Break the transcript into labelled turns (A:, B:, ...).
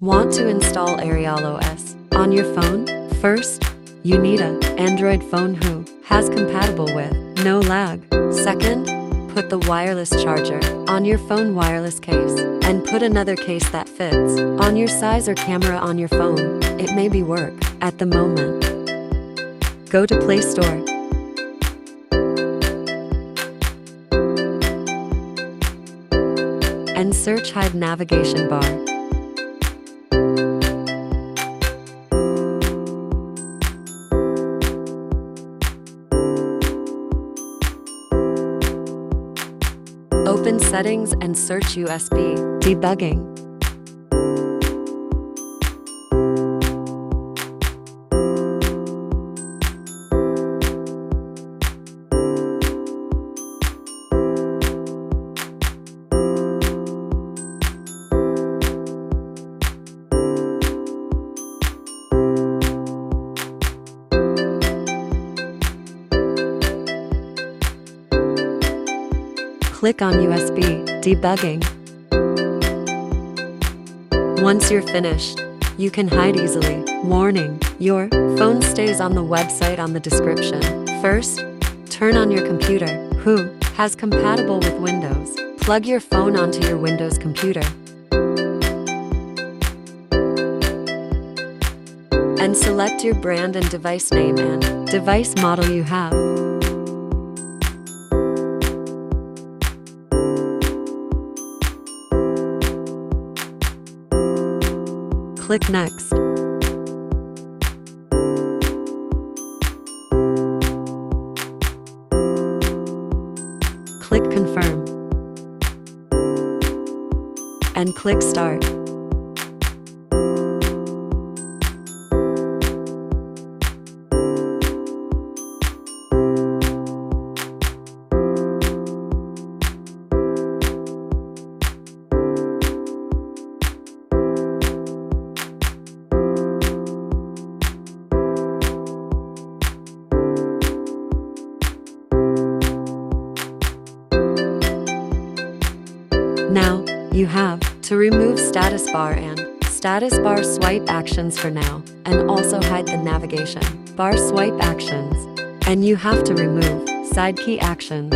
A: Want to install AerialOS on your phone? First, you need an Android phone who has compatible with no lag. Second, put the wireless charger on your phone wireless case and put another case that fits on your size or camera on your phone. It may be work at the moment. Go to Play Store. And search Hide Navigation Bar. Open Settings and search USB debugging. Click on USB debugging. Once you're finished, you can hide easily. Warning: your phone stays on the website on the description. First, turn on your computer who has compatible with Windows. Plug your phone onto your Windows computer and select your brand and device name and device model you have. Click Next. Click Confirm. And click Start. Now, you have to remove status bar and status bar swipe actions for now, and also hide the navigation bar swipe actions. And you have to remove side key actions.